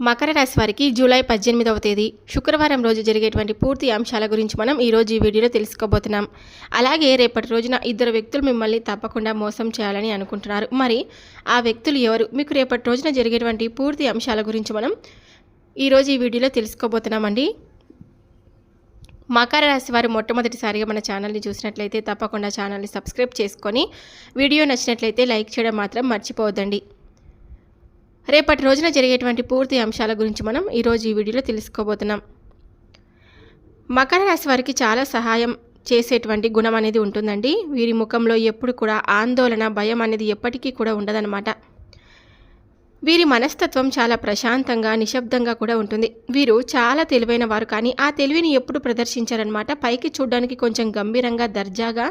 మకర రాశి వారికి జూలై 18వ తేదీ శుక్రవారం రోజు జరిగేటువంటి పూర్తి అంశాల గురించి మనం ఈరోజు ఈ వీడియోలో తెలుసుకోబోతున్నాం. అలాగే రేపటి రోజున ఇద్దరు వ్యక్తులు మిమ్మల్ని తప్పకుండా మోసం చేయాలని అనుకుంటున్నారు. మరి ఆ వ్యక్తులు ఎవరు? మీకు రేపటి రోజున జరిగేటువంటి పూర్తి అంశాల గురించి మనం ఈరోజు ఈ వీడియోలో తెలుసుకోబోతున్నామండి. మకర రాశి వారు మొట్టమొదటిసారిగా మన ఛానల్ని చూసినట్లయితే తప్పకుండా ఛానల్ని సబ్స్క్రైబ్ చేసుకొని వీడియో నచ్చినట్లయితే లైక్ చేయడం మాత్రం మర్చిపోవద్దండి. రేపటి రోజున జరిగేటువంటి పూర్తి అంశాల గురించి మనం ఈరోజు ఈ వీడియోలో తెలుసుకోబోతున్నాం. మకర రాశి వారికి చాలా సహాయం చేసేటువంటి గుణం అనేది ఉంటుందండి. వీరి ముఖంలో ఎప్పుడు కూడా ఆందోళన, భయం అనేది ఎప్పటికీ కూడా ఉండదన్నమాట. వీరి మనస్తత్వం చాలా ప్రశాంతంగా, నిశ్శబ్దంగా కూడా ఉంటుంది. వీరు చాలా తెలివైన వారు, కానీ ఆ తెలివిని ఎప్పుడు ప్రదర్శించారనమాట. పైకి చూడడానికి కొంచెం గంభీరంగా, దర్జాగా,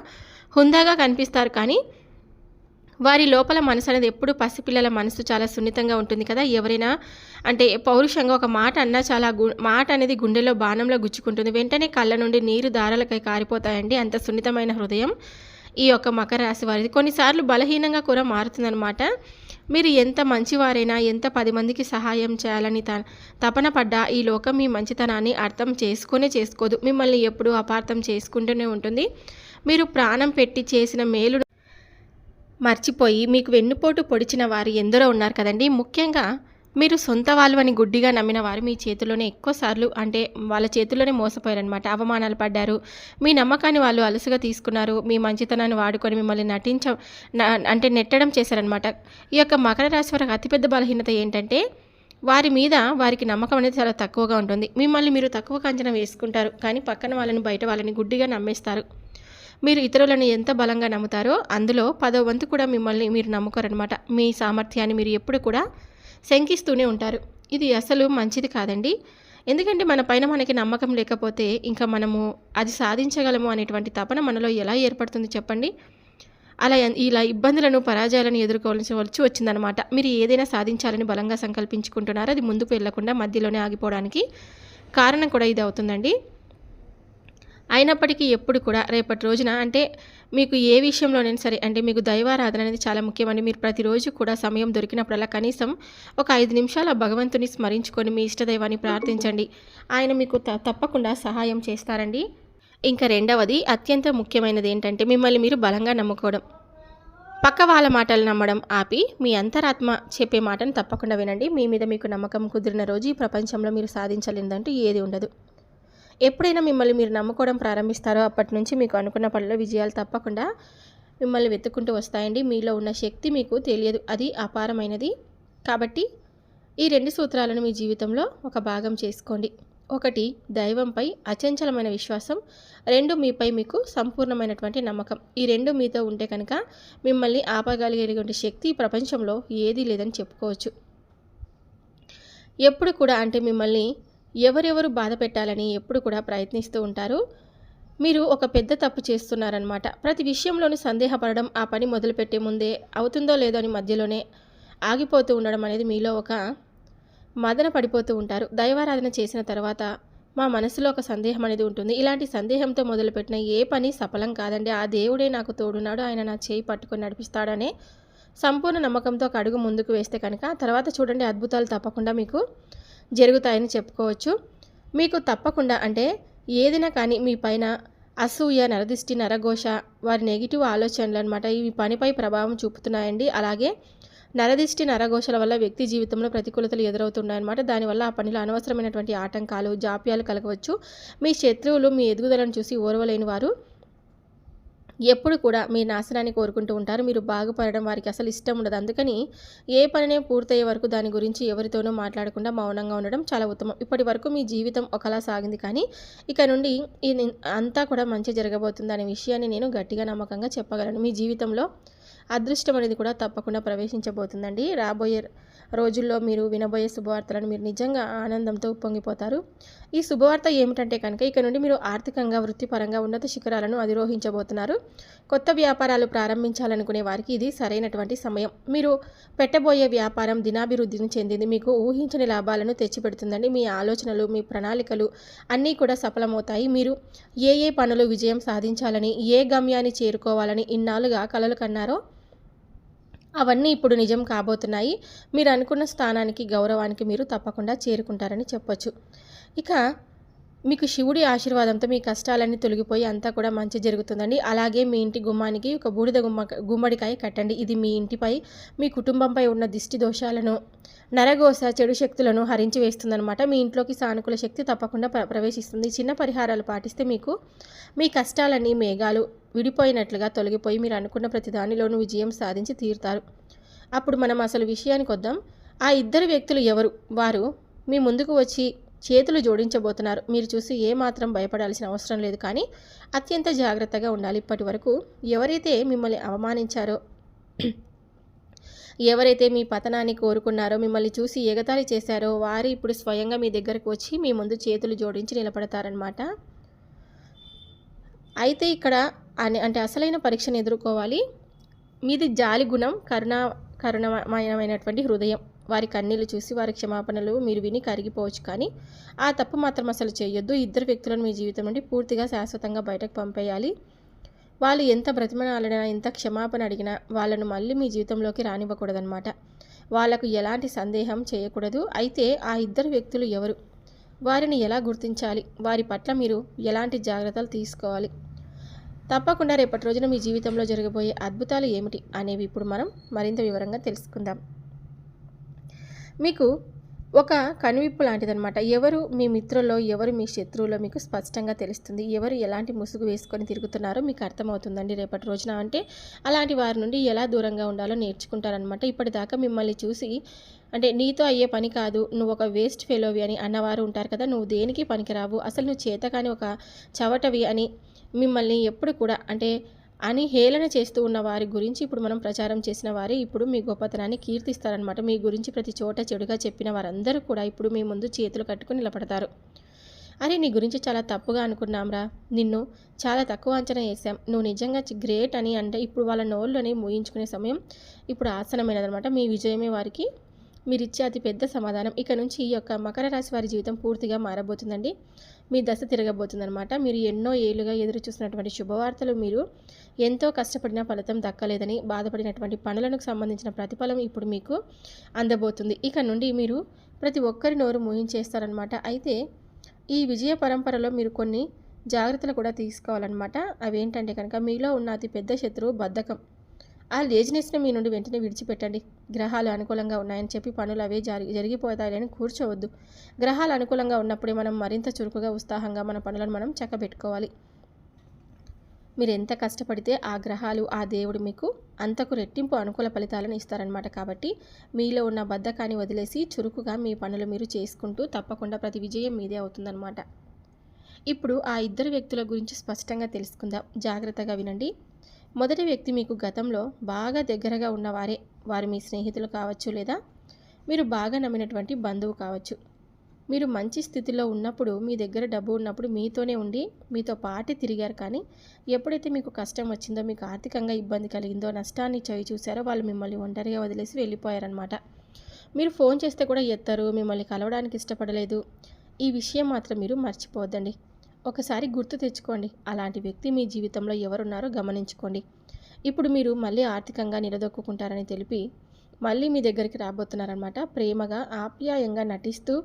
హుందాగా కనిపిస్తారు, కానీ వారి లోపల మనసు అనేది ఎప్పుడు పసిపిల్లల మనసు చాలా సున్నితంగా ఉంటుంది కదా. ఎవరైనా అంటే పౌరుషంగా ఒక మాట అన్నా చాలా మాట అనేది గుండెలో బాణంలో గుచ్చుకుంటుంది. వెంటనే కళ్ళ నుండి నీరు దారాలకై కారిపోతాయండి. అంత సున్నితమైన హృదయం ఈ యొక్క మకర రాశి వారిది. కొన్నిసార్లు బలహీనంగా కూడా మారుతుందన్నమాట. మీరు ఎంత మంచివారైనా, ఎంత 10 మందికి సహాయం చేయాలని తపన పడ్డా ఈ లోకం మీ మంచితనాన్ని అర్థం చేసుకోదు. మిమ్మల్ని ఎప్పుడూ అపార్థం చేసుకుంటూనే ఉంటుంది. మీరు ప్రాణం పెట్టి చేసిన మేలు మర్చిపోయి మీకు వెన్నుపోటు పొడిచిన వారు ఎందరో ఉన్నారు కదండి. ముఖ్యంగా మీరు సొంత వాళ్ళు అని గుడ్డిగా నమ్మిన వారు మీ చేతిలోనే ఎక్కువసార్లు అంటే వాళ్ళ చేతుల్లోనే మోసపోయారనమాట. అవమానాలు పడ్డారు. మీ నమ్మకాన్ని వాళ్ళు అలుసుగా తీసుకున్నారు. మీ మంచితనాన్ని వాడుకొని మిమ్మల్ని అంటే నెట్టడం చేశారనమాట. ఈ యొక్క మకర రాశి వారికి అతిపెద్ద బలహీనత ఏంటంటే వారికి నమ్మకం అనేది చాలా తక్కువగా ఉంటుంది. మిమ్మల్ని మీరు తక్కువ అంచనా వేసుకుంటారు, కానీ పక్కన వాళ్ళని, బయట వాళ్ళని గుడ్డిగా నమ్మేస్తారు. మీరు ఇతరులను ఎంత బలంగా నమ్ముతారో అందులో 10వ వంతు కూడా మిమ్మల్ని మీరు నమ్ముకోరనమాట. మీ సామర్థ్యాన్ని మీరు ఎప్పుడు కూడా శంకిస్తూనే ఉంటారు. ఇది అసలు మంచిది కాదండి. ఎందుకంటే మన పైన మనకి నమ్మకం లేకపోతే ఇంకా మనము అది సాధించగలము అనేటువంటి తపన మనలో ఎలా ఏర్పడుతుంది చెప్పండి. ఇలా ఇబ్బందులను, పరాజయాలను ఎదుర్కోవాల్సి వచ్చిందనమాట. మీరు ఏదైనా సాధించాలని బలంగా సంకల్పించుకుంటున్నారో అది ముందుకు వెళ్లకుండా మధ్యలోనే ఆగిపోవడానికి కారణం కూడా ఇది అవుతుందండి. అయినప్పటికీ ఎప్పుడు కూడా రేపటి రోజున అంటే మీకు ఏ విషయంలోనైనా సరే అంటే మీకు దైవారాధన అనేది చాలా ముఖ్యమండి. మీరు ప్రతిరోజు కూడా సమయం దొరికినప్పుడల్లా కనీసం ఒక 5 నిమిషాలు భగవంతుని స్మరించుకొని మీ ఇష్టదైవాన్ని ప్రార్థించండి. ఆయన మీకు తప్పకుండా సహాయం చేస్తారండి. ఇంకా రెండవది అత్యంత ముఖ్యమైనది ఏంటంటే మిమ్మల్ని మీరు బలంగా నమ్ముకోవడం. పక్క వాళ్ళ మాటలు నమ్మడం ఆపి మీ అంతరాత్మ చెప్పే మాటను తప్పకుండా వినండి. మీ మీద మీకు నమ్మకం కుదిరిన రోజు ఈ ప్రపంచంలో మీరు సాధించలేదంటూ ఏది ఉండదు. ఎప్పుడైనా మిమ్మల్ని మీరు నమ్ముకోవడం ప్రారంభిస్తారో అప్పటి నుంచి మీకు అనుకున్న పనిలో విజయాలు తప్పకుండా మిమ్మల్ని వెతుక్కుంటూ వస్తాయండి. మీలో ఉన్న శక్తి మీకు తెలియదు, అది అపారమైనది. కాబట్టి ఈ 2 సూత్రాలను మీ జీవితంలో ఒక భాగం చేసుకోండి. 1 దైవంపై అచంచలమైన విశ్వాసం, 2 మీపై మీకు సంపూర్ణమైనటువంటి నమ్మకం. ఈ 2 మీతో ఉంటే కనుక మిమ్మల్ని ఆపగలిగేటువంటి శక్తి ప్రపంచంలో ఏదీ లేదని చెప్పుకోవచ్చు. ఎప్పుడు కూడా అంటే మిమ్మల్ని ఎవరెవరు బాధ పెట్టాలని ఎప్పుడు కూడా ప్రయత్నిస్తూ ఉంటారు. మీరు ఒక పెద్ద తప్పు చేస్తున్నారనమాట. ప్రతి విషయంలోనూ సందేహపడడం, ఆ పని మొదలుపెట్టే ముందే అవుతుందో లేదో అని మధ్యలోనే ఆగిపోతూ ఉండడం అనేది మీలో ఒక మదన పడిపోతూ ఉంటారు. దైవారాధన చేసిన తర్వాత మా మనసులో ఒక సందేహం అనేది ఉంటుంది. ఇలాంటి సందేహంతో మొదలుపెట్టిన ఏ పని సఫలం కాదండి. ఆ దేవుడే నాకు తోడున్నాడు, ఆయన నా చేయి పట్టుకొని నడిపిస్తాడనే సంపూర్ణ నమ్మకంతో ఒక అడుగు ముందుకు వేస్తే కనుక తర్వాత చూడండి అద్భుతాలు తప్పకుండా మీకు జరుగుతాయని చెప్పుకోవచ్చు. మీకు తప్పకుండా అంటే ఏదైనా కానీ మీ పైన అసూయ, నరదిష్టి, నరఘోష, వారి నెగిటివ్ ఆలోచనలు అనమాట ఇవి పనిపై ప్రభావం చూపుతున్నాయండి. అలాగే నరదిష్టి, నరఘోషల వల్ల వ్యక్తి జీవితంలో ప్రతికూలతలు ఎదురవుతున్నాయన్నమాట. దానివల్ల ఆ పనిలో అనవసరమైనటువంటి ఆటంకాలు, జాప్యాలు కలగవచ్చు. మీ శత్రువులు మీ ఎదుగుదలను చూసి ఓర్వలేని వారు ఎప్పుడు కూడా మీ నాశనాన్ని కోరుకుంటూ ఉంటారు. మీరు బాగుపడడం వారికి అసలు ఇష్టం ఉండదు. అందుకని ఏ పనినే పూర్తయ్యే వరకు దాని గురించి ఎవరితోనూ మాట్లాడకుండా మౌనంగా ఉండడం చాలా ఉత్తమం. ఇప్పటి వరకు మీ జీవితం ఒకలా సాగింది, కానీ ఇక నుండి అంతా కూడా మంచి జరగబోతుంది అనే విషయాన్ని నేను గట్టిగా నమ్మకంగా చెప్పగలను. మీ జీవితంలో అదృష్టం అనేది కూడా తప్పకుండా ప్రవేశించబోతుందండి. రాబోయే రోజుల్లో మీరు వినబోయే శుభవార్తలను మీరు నిజంగా ఆనందంతో ఉప్పొంగిపోతారు. ఈ శుభవార్త ఏమిటంటే కనుక ఇక నుండి మీరు ఆర్థికంగా, వృత్తిపరంగా ఉన్నత శిఖరాలను అధిరోహించబోతున్నారు. కొత్త వ్యాపారాలు ప్రారంభించాలనుకునే వారికి ఇది సరైనటువంటి సమయం. మీరు పెట్టబోయే వ్యాపారం దినాభివృద్ధిని చెందింది, మీకు ఊహించని లాభాలను తెచ్చిపెడుతుందండి. మీ ఆలోచనలు, మీ ప్రణాళికలు అన్నీ కూడా సఫలమవుతాయి. మీరు ఏ పనులు విజయం సాధించాలని, ఏ గమ్యాన్ని చేరుకోవాలని ఇన్నాళ్ళుగా కలలు కన్నారో అవన్నీ ఇప్పుడు నిజం కాబోతున్నాయి. మీరు అనుకున్న స్థానానికి, గౌరవానికి మీరు తప్పకుండా చేరుకుంటారని చెప్పొచ్చు. ఇక మీకు శివుడి ఆశీర్వాదంతో మీ కష్టాలన్నీ తొలగిపోయి అంతా కూడా మంచి జరుగుతుందండి. అలాగే మీ ఇంటి గుమ్మానికి ఒక బూడిద గుమ్మడికాయ కట్టండి. ఇది మీ ఇంటిపై, మీ కుటుంబంపై ఉన్న దిష్టి దోషాలను, నరఘోష, చెడు శక్తులను హరించి వేస్తుందన్నమాట. మీ ఇంట్లోకి సానుకూల శక్తి తప్పకుండా ప్రవేశిస్తుంది. చిన్న పరిహారాలు పాటిస్తే మీకు మీ కష్టాలన్నీ మేఘాలు విడిపోయినట్లుగా తొలగిపోయి మీరు అనుకున్న ప్రతి దానిలోనూ విజయం సాధించి తీరుతారు. అప్పుడు మనం అసలు విషయానికి వద్దాం. ఆ ఇద్దరు వ్యక్తులు ఎవరు? వారు మీ ముందుకు వచ్చి చేతులు జోడించబోతున్నారు. మీరు చూసి ఏమాత్రం భయపడాల్సిన అవసరం లేదు, కానీ అత్యంత జాగ్రత్తగా ఉండాలి. ఇప్పటి వరకు ఎవరైతే మిమ్మల్ని అవమానించారో, ఎవరైతే మీ పతనాన్ని కోరుకున్నారో, మిమ్మల్ని చూసి ఎగతాళి చేశారో, వారు ఇప్పుడు స్వయంగా మీ దగ్గరకు వచ్చి మీ ముందు చేతులు జోడించి నిలబడతారనమాట. అయితే ఇక్కడ అంటే అసలైన పరీక్షను ఎదుర్కోవాలి. మీది జాలి గుణం, కరుణమయమైనటువంటి హృదయం. వారి కన్నీళ్ళు చూసి వారి క్షమాపణలు మీరు విని కరిగిపోవచ్చు, కానీ ఆ తప్పు మాత్రం అసలు చేయొద్దు. ఇద్దరు వ్యక్తులను మీ జీవితం నుండి పూర్తిగా శాశ్వతంగా బయటకు పంపేయాలి. వాళ్ళు ఎంత బ్రతిమలాడినా, ఎంత క్షమాపణ అడిగినా వాళ్ళను మళ్ళీ మీ జీవితంలోకి రానివ్వకూడదనమాట. వాళ్లకు ఎలాంటి సందేహం చేయకూడదు. అయితే ఆ ఇద్దరు వ్యక్తులు ఎవరు? వారిని ఎలా గుర్తించాలి? వారి పట్ల మీరు ఎలాంటి జాగ్రత్తలు తీసుకోవాలి? తప్పకుండా రేపటి రోజున మీ జీవితంలో జరగబోయే అద్భుతాలు ఏమిటి అనేవి ఇప్పుడు మనం మరింత వివరంగా తెలుసుకుందాం. మీకు ఒక కనువిప్పు లాంటిదనమాట. ఎవరు మీ మిత్రుల్లో, ఎవరు మీ శత్రువులో మీకు స్పష్టంగా తెలుస్తుంది. ఎవరు ఎలాంటి ముసుగు వేసుకొని తిరుగుతున్నారో మీకు అర్థమవుతుందండి రేపటి రోజున. అంటే అలాంటి వారి నుండి ఎలా దూరంగా ఉండాలో నేర్చుకుంటారనమాట. ఇప్పటిదాకా మిమ్మల్ని చూసి అంటే నీతో అయ్యే పని కాదు, నువ్వు ఒక వేస్ట్ ఫెలోవి అని అన్నవారు ఉంటారు కదా, నువ్వు దేనికి పనికిరావు, అసలు నువ్వు చేతకాని ఒక చవటవి అని మిమ్మల్ని ఎప్పుడు కూడా అంటే అని హేళన చేస్తూ ఉన్న వారి గురించి ఇప్పుడు మనం ప్రచారం చేసిన వారే ఇప్పుడు మీ గొప్పతనాన్ని కీర్తిస్తారనమాట. మీ గురించి ప్రతి చోట చెడుగా చెప్పిన వారందరూ కూడా ఇప్పుడు మీ ముందు చేతులు కట్టుకుని నిలబడతారు. అరే, నీ గురించి చాలా తప్పుగా అనుకున్నాంరా, నిన్ను చాలా తక్కువ అంచనా వేసాం, నువ్వు నిజంగా గ్రేట్ అని అంటే ఇప్పుడు వాళ్ళ నోళ్ళని మూయించుకునే సమయం ఇప్పుడు ఆసనమైనదనమాట. మీ విజయమే వారికి మీరిచ్చే అతి పెద్ద సమాధానం. ఇక నుంచి ఈ యొక్క మకర రాశి వారి జీవితం పూర్తిగా మారబోతుందండి. మీ దశ తిరగబోతుందనమాట. మీరు ఎన్నో ఏళ్ళుగా ఎదురు చూసినటువంటి శుభవార్తలు, మీరు ఎంతో కష్టపడిన ఫలితం దక్కలేదని బాధపడినటువంటి పనులకు సంబంధించిన ప్రతిఫలం ఇప్పుడు మీకు అందబోతుంది. ఇక నుండి మీరు ప్రతి ఒక్కరి నోరు మూయించేస్తారనమాట. అయితే ఈ విజయ పరంపరలో మీరు కొన్ని జాగ్రత్తలు కూడా తీసుకోవాలన్నమాట. అవేంటంటే కనుక మీలో ఉన్న అతి పెద్ద శత్రువు బద్ధకం. ఆ లేజినెస్ని మీ నుండి వెంటనే విడిచిపెట్టండి. గ్రహాలు అనుకూలంగా ఉన్నాయని చెప్పి పనులు అవే జరిగిపోతాయని కూర్చోవద్దు. గ్రహాలు అనుకూలంగా ఉన్నప్పుడే మనం మరింత చురుకుగా, ఉత్సాహంగా మన పనులను మనం చక్కబెట్టుకోవాలి. మీరు ఎంత కష్టపడితే ఆ గ్రహాలు, ఆ దేవుడు మీకు అంతకు రెట్టింపు అనుకూల ఫలితాలను ఇస్తారనమాట. కాబట్టి మీలో ఉన్న బద్ధకాన్ని వదిలేసి చురుకుగా మీ పనులు మీరు చేసుకుంటూ తప్పకుండా ప్రతి విజయం మీదే అవుతుందన్నమాట. ఇప్పుడు ఆ ఇద్దరు వ్యక్తుల గురించి స్పష్టంగా తెలుసుకుందాం. జాగ్రత్తగా వినండి. మొదటి వ్యక్తి మీకు గతంలో బాగా దగ్గరగా ఉన్నవారే. వారు మీ స్నేహితులు కావచ్చు, లేదా మీరు బాగా నమ్మినటువంటి బంధువు కావచ్చు. మీరు మంచి స్థితిలో ఉన్నప్పుడు, మీ దగ్గర డబ్బు ఉన్నప్పుడు మీతోనే ఉండి మీతో పాటే తిరిగారు, కానీ ఎప్పుడైతే మీకు కష్టం వచ్చిందో, మీకు ఆర్థికంగా ఇబ్బంది కలిగిందో, నష్టాన్ని చూసారో వాళ్ళు మిమ్మల్ని ఒంటరిగా వదిలేసి వెళ్ళిపోయారనమాట. మీరు ఫోన్ చేస్తే కూడా ఎత్తరు, మిమ్మల్ని కలవడానికి ఇష్టపడలేదు. ఈ విషయం మాత్రం మీరు మర్చిపోవద్దండి. ఒకసారి గుర్తు తెచ్చుకోండి. అలాంటి వ్యక్తి మీ జీవితంలో ఎవరున్నారో గమనించుకోండి. ఇప్పుడు మీరు మళ్ళీ ఆర్థికంగా నిలదొక్కుంటారని తెలిపి మళ్ళీ మీ దగ్గరికి రాబోతున్నారనమాట. ప్రేమగా, ఆప్యాయంగా నటిస్తూ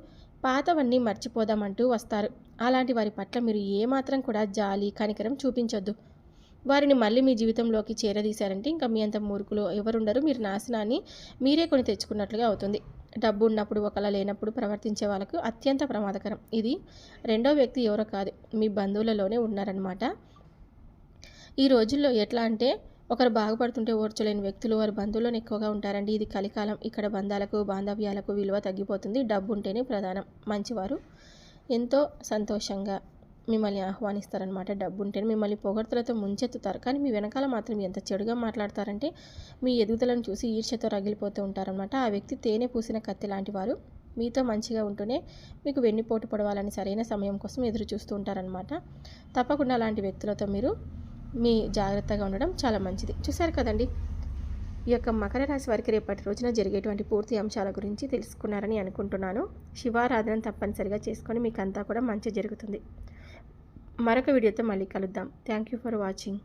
పాతవన్నీ మర్చిపోదామంటూ వస్తారు. అలాంటి వారి పట్ల మీరు ఏమాత్రం కూడా జాలి, కనికరం చూపించొద్దు. వారిని మళ్ళీ మీ జీవితంలోకి చేరదీశారంటే ఇంకా మీ అంత మూర్ఖులు ఎవరుండరు. మీరు నాశనాన్ని మీరే కొని తెచ్చుకున్నట్లుగా అవుతుంది. డబ్బు ఉన్నప్పుడు ఒకలా లేనప్పుడు ప్రవర్తించే వాళ్ళకు అత్యంత ప్రమాదకరం. ఇది రెండో వ్యక్తి ఎవరో కాదు, మీ బంధువులలోనే ఉన్నారనమాట. ఈ రోజుల్లో ఎట్లా అంటే ఒకరు బాగుపడుతుంటే ఓర్చలేని వ్యక్తులు వారి బంధువులను ఎక్కువగా ఉంటారండి. ఇది కలికాలం. ఇక్కడ బంధాలకు, బాంధవ్యాలకు విలువ తగ్గిపోతుంది. డబ్బు ఉంటేనే ప్రధానం. మంచివారు ఎంతో సంతోషంగా మిమ్మల్ని ఆహ్వానిస్తారనమాట. డబ్బు ఉంటేనే మిమ్మల్ని పొగడ్తలతో ముంచెత్తుతారు, కానీ మీ వెనకాల మాత్రం ఎంత చెడుగా మాట్లాడతారంటే మీ ఎదుగుదలను చూసి ఈర్ష్యతో రగిలిపోతూ ఉంటారనమాట. ఆ వ్యక్తి తేనె పూసిన కత్తి లాంటి వారు. మీతో మంచిగా ఉంటూనే మీకు వెన్నుపోటు పొడవాలని సరైన సమయం కోసం ఎదురు చూస్తూ ఉంటారనమాట. తప్పకుండా అలాంటి వ్యక్తులతో మీరు మీ జాగ్రత్తగా ఉండడం చాలా మంచిది. చూసారు కదండి, ఈ యొక్క మకర రాశి వారికి రేపటి రోజున జరిగేటువంటి పూర్తి అంశాల గురించి తెలుసుకున్నారని అనుకుంటున్నాను. శివారాధన తప్పనిసరిగా చేసుకొని మీకు అంతా కూడా మంచి జరుగుతుంది. మరొక వీడియోతో మళ్ళీ కలుద్దాం. Thank you for watching.